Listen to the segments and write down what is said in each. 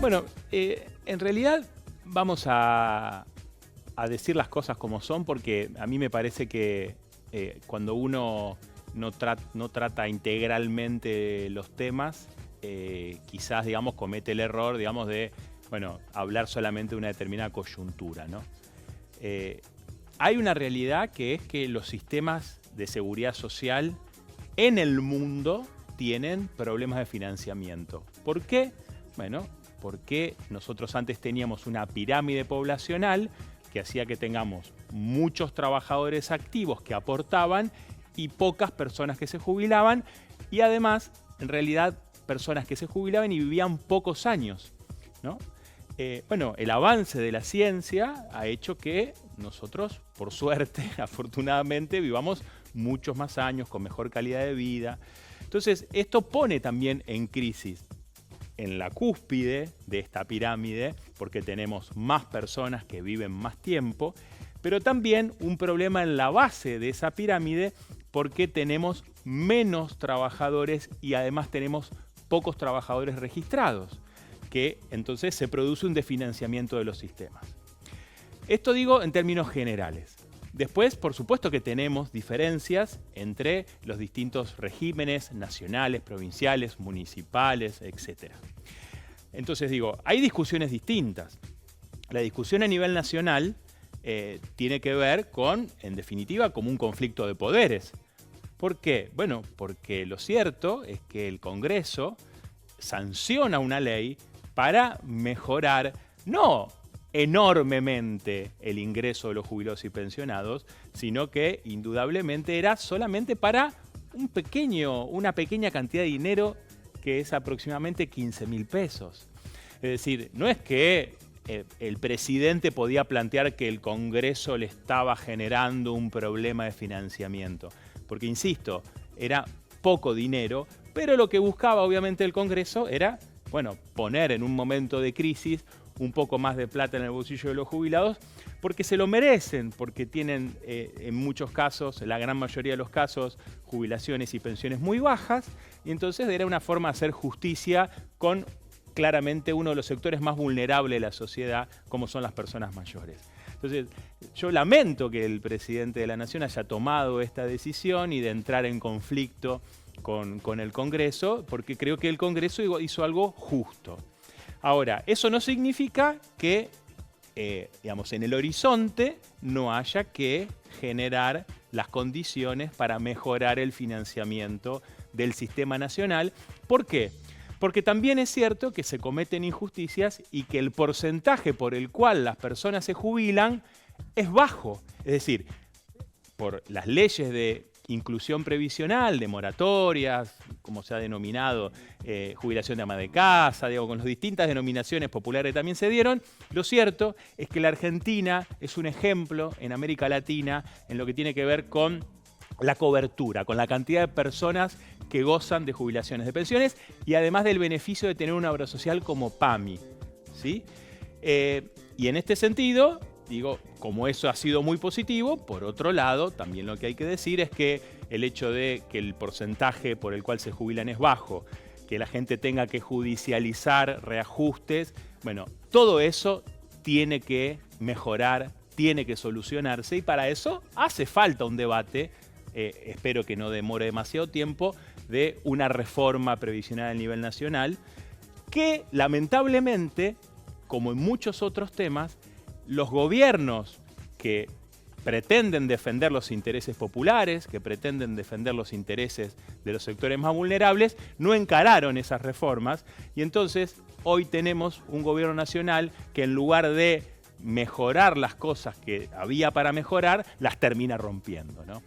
Bueno, en realidad vamos a decir las cosas como son, porque a mí me parece que cuando uno no trata integralmente los temas, quizás, digamos, comete el error, digamos, de, bueno, hablar solamente de una determinada coyuntura, ¿no? Hay una realidad que es que los sistemas de seguridad social en el mundo tienen problemas de financiamiento. ¿Por qué? Bueno, porque nosotros antes teníamos una pirámide poblacional que hacía que tengamos muchos trabajadores activos que aportaban y pocas personas que se jubilaban, y además, en realidad, personas que se jubilaban y vivían pocos años, ¿no? Bueno, el avance de la ciencia ha hecho que nosotros, por suerte, afortunadamente, vivamos muchos más años con mejor calidad de vida. Entonces, esto pone también en crisis en la cúspide de esta pirámide, porque tenemos más personas que viven más tiempo, pero también un problema en la base de esa pirámide, porque tenemos menos trabajadores y además tenemos pocos trabajadores registrados, que entonces se produce un desfinanciamiento de los sistemas. Esto digo en términos generales. Después, por supuesto que tenemos diferencias entre los distintos regímenes nacionales, provinciales, municipales, etc. Entonces digo, hay discusiones distintas. La discusión a nivel nacional tiene que ver con, en definitiva, como un conflicto de poderes. ¿Por qué? Bueno, porque lo cierto es que el Congreso sanciona una ley para mejorar, no enormemente, el ingreso de los jubilados y pensionados, sino que indudablemente era solamente para una pequeña cantidad de dinero, que es aproximadamente 15.000 pesos. Es decir, no es que el presidente podía plantear que el Congreso le estaba generando un problema de financiamiento, porque, insisto, era poco dinero, pero lo que buscaba obviamente el Congreso era, bueno, poner en un momento de crisis un poco más de plata en el bolsillo de los jubilados, porque se lo merecen, porque tienen en muchos casos, la gran mayoría de los casos, jubilaciones y pensiones muy bajas, y entonces era una forma de hacer justicia con claramente uno de los sectores más vulnerables de la sociedad, como son las personas mayores. Entonces, yo lamento que el presidente de la Nación haya tomado esta decisión y de entrar en conflicto con el Congreso, porque creo que el Congreso hizo algo justo. Ahora, eso no significa que, digamos, en el horizonte no haya que generar las condiciones para mejorar el financiamiento del sistema nacional. ¿Por qué? Porque también es cierto que se cometen injusticias y que el porcentaje por el cual las personas se jubilan es bajo. Es decir, por las leyes de inclusión previsional, de moratorias, como se ha denominado, jubilación de ama de casa, digo, con las distintas denominaciones populares que también se dieron, lo cierto es que la Argentina es un ejemplo en América Latina en lo que tiene que ver con la cobertura, con la cantidad de personas que gozan de jubilaciones de pensiones y además del beneficio de tener una obra social como PAMI, ¿sí? Y en este sentido, digo, como eso ha sido muy positivo, por otro lado, también lo que hay que decir es que el hecho de que el porcentaje por el cual se jubilan es bajo, que la gente tenga que judicializar reajustes, bueno, todo eso tiene que mejorar, tiene que solucionarse, y para eso hace falta un debate, espero que no demore demasiado tiempo, de una reforma previsional a nivel nacional, que lamentablemente, como en muchos otros temas, los gobiernos que pretenden defender los intereses populares, que pretenden defender los intereses de los sectores más vulnerables, no encararon esas reformas, y entonces hoy tenemos un gobierno nacional que, en lugar de mejorar las cosas que había para mejorar, las termina rompiendo, ¿no?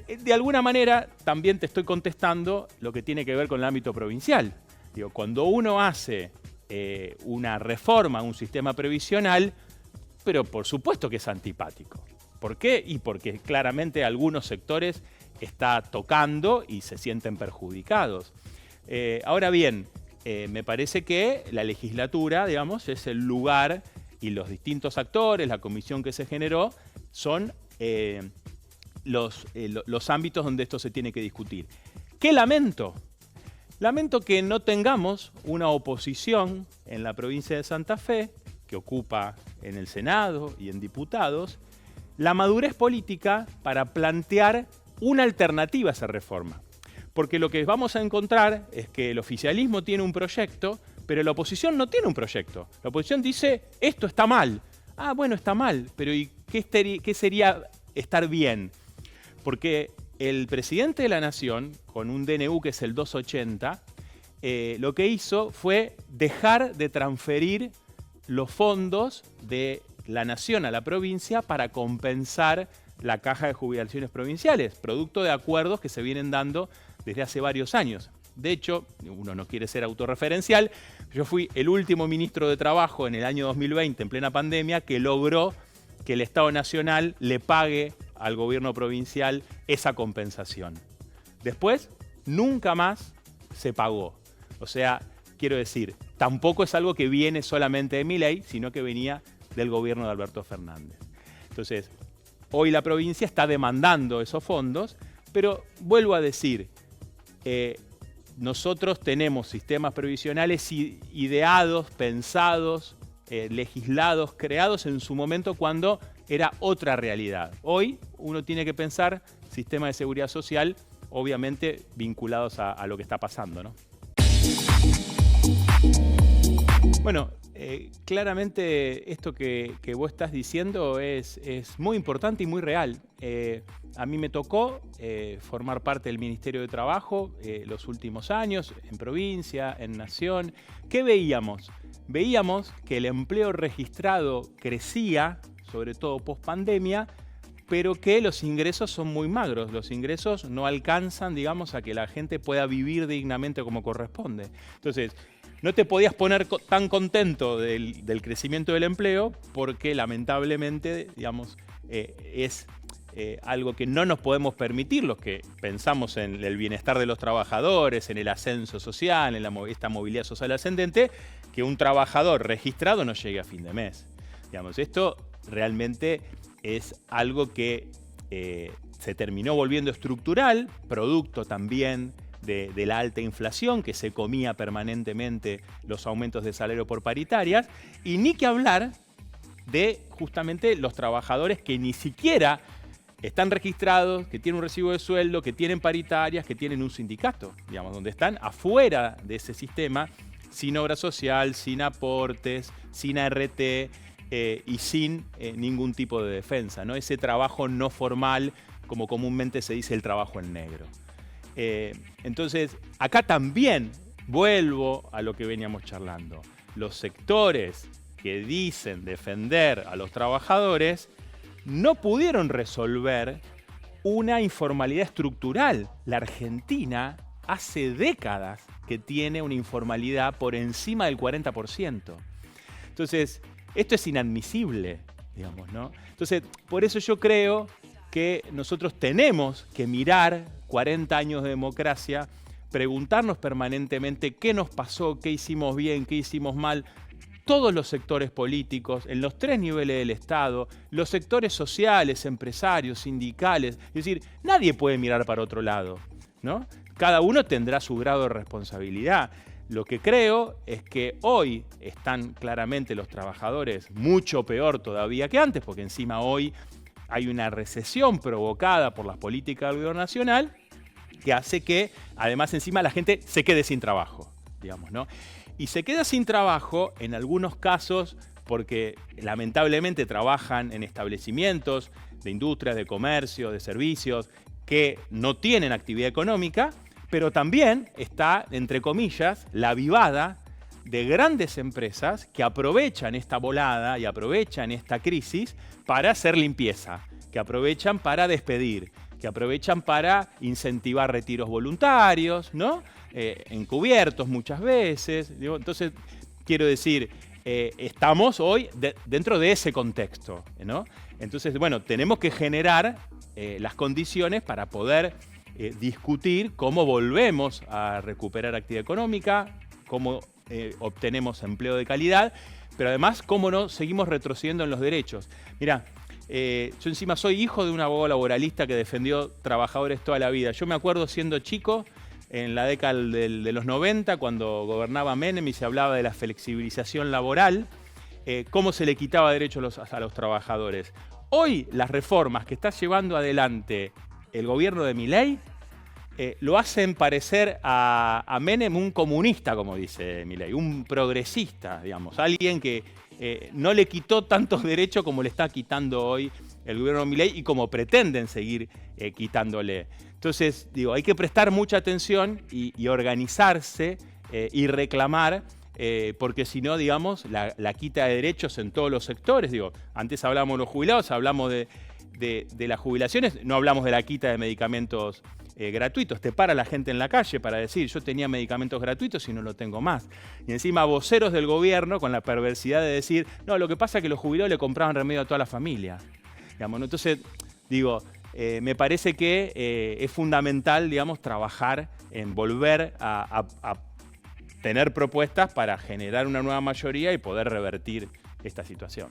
De alguna manera también te estoy contestando lo que tiene que ver con el ámbito provincial. Digo, cuando uno hace una reforma a un sistema previsional, pero por supuesto que es antipático. ¿Por qué? Y porque claramente algunos sectores está tocando y se sienten perjudicados. Ahora bien, me parece que la legislatura, digamos, es el lugar, y los distintos actores, la comisión que se generó, son los ámbitos donde esto se tiene que discutir. ¿Qué lamento? lamento que no tengamos una oposición en la provincia de Santa Fe, que ocupa en el Senado y en diputados, la madurez política para plantear una alternativa a esa reforma. Porque lo que vamos a encontrar es que el oficialismo tiene un proyecto, pero la oposición no tiene un proyecto. La oposición dice, esto está mal. Ah, bueno, está mal, pero ¿y qué sería estar bien? Porque el presidente de la Nación, con un DNU que es el 280, lo que hizo fue dejar de transferir los fondos de la Nación a la provincia para compensar la caja de jubilaciones provinciales, producto de acuerdos que se vienen dando desde hace varios años. De hecho, uno no quiere ser autorreferencial, yo fui el último ministro de Trabajo en el año 2020, en plena pandemia, que logró que el Estado Nacional le pague al gobierno provincial esa compensación. Después, nunca más se pagó. O sea, quiero decir, tampoco es algo que viene solamente de Milei, sino que venía del gobierno de Alberto Fernández. Entonces, hoy la provincia está demandando esos fondos, pero vuelvo a decir, nosotros tenemos sistemas previsionales ideados, pensados, legislados, creados en su momento cuando era otra realidad. Hoy uno tiene que pensar sistemas de seguridad social, obviamente vinculados a lo que está pasando, ¿no? Bueno, claramente esto que vos estás diciendo es muy importante y muy real. A mí me tocó formar parte del Ministerio de Trabajo los últimos años, en provincia, en nación. ¿Qué veíamos? Veíamos que el empleo registrado crecía, sobre todo post pandemia, pero que los ingresos son muy magros. Los ingresos no alcanzan, digamos, a que la gente pueda vivir dignamente como corresponde. Entonces, no te podías poner tan contento del crecimiento del empleo porque lamentablemente, digamos, es algo que no nos podemos permitir los que pensamos en el bienestar de los trabajadores, en el ascenso social, en esta movilidad social ascendente, que un trabajador registrado no llegue a fin de mes. Digamos, esto realmente es algo que se terminó volviendo estructural, producto también de la alta inflación que se comía permanentemente los aumentos de salario por paritarias, y ni que hablar de justamente los trabajadores que ni siquiera están registrados, que tienen un recibo de sueldo, que tienen paritarias, que tienen un sindicato, digamos, donde están afuera de ese sistema, sin obra social, sin aportes, sin ART y sin ningún tipo de defensa, ¿no? Ese trabajo no formal, como comúnmente se dice, el trabajo en negro. Entonces, acá también vuelvo a lo que veníamos charlando. Los sectores que dicen defender a los trabajadores no pudieron resolver una informalidad estructural. La Argentina hace décadas que tiene una informalidad por encima del 40%. Entonces, esto es inadmisible, digamos, ¿no? Entonces, por eso yo creo que nosotros tenemos que mirar 40 años de democracia, preguntarnos permanentemente qué nos pasó, qué hicimos bien, qué hicimos mal. Todos los sectores políticos, en los 3 niveles del Estado, los sectores sociales, empresarios, sindicales. Es decir, nadie puede mirar para otro lado, ¿no? Cada uno tendrá su grado de responsabilidad. Lo que creo es que hoy están claramente los trabajadores mucho peor todavía que antes, porque encima hoy hay una recesión provocada por las políticas del gobierno nacional que hace que, además, encima la gente se quede sin trabajo, digamos, ¿no? Y se queda sin trabajo, en algunos casos, porque lamentablemente trabajan en establecimientos de industrias, de comercio, de servicios, que no tienen actividad económica, pero también está, entre comillas, la avivada de grandes empresas que aprovechan esta volada y aprovechan esta crisis para hacer limpieza, que aprovechan para despedir, que aprovechan para incentivar retiros voluntarios, ¿no? Encubiertos muchas veces. Entonces, quiero decir, estamos hoy dentro de ese contexto, ¿no? Entonces, bueno, tenemos que generar las condiciones para poder discutir cómo volvemos a recuperar actividad económica, cómo obtenemos empleo de calidad, pero además cómo no seguimos retrocediendo en los derechos. Mirá, yo encima soy hijo de un abogado laboralista que defendió trabajadores toda la vida. Yo me acuerdo siendo chico en la década de los 90, cuando gobernaba Menem y se hablaba de la flexibilización laboral, cómo se le quitaba derechos a los trabajadores. Hoy las reformas que está llevando adelante el gobierno de Milei lo hacen parecer a Menem un comunista, como dice Milei, un progresista, digamos, alguien que no le quitó tantos derechos como le está quitando hoy el gobierno de Milei y como pretenden seguir quitándole. Entonces, digo, hay que prestar mucha atención y organizarse y reclamar, porque si no, digamos, la quita de derechos en todos los sectores. Digo, antes hablamos de los jubilados, hablamos de las jubilaciones, no hablamos de la quita de medicamentos gratuitos. Te para la gente en la calle para decir, yo tenía medicamentos gratuitos y no lo tengo más. Y encima voceros del gobierno con la perversidad de decir, no, lo que pasa es que los jubilados le compraban remedio a toda la familia. Digamos, ¿no? Entonces, digo, me parece que es fundamental, digamos, trabajar en volver a tener propuestas para generar una nueva mayoría y poder revertir esta situación.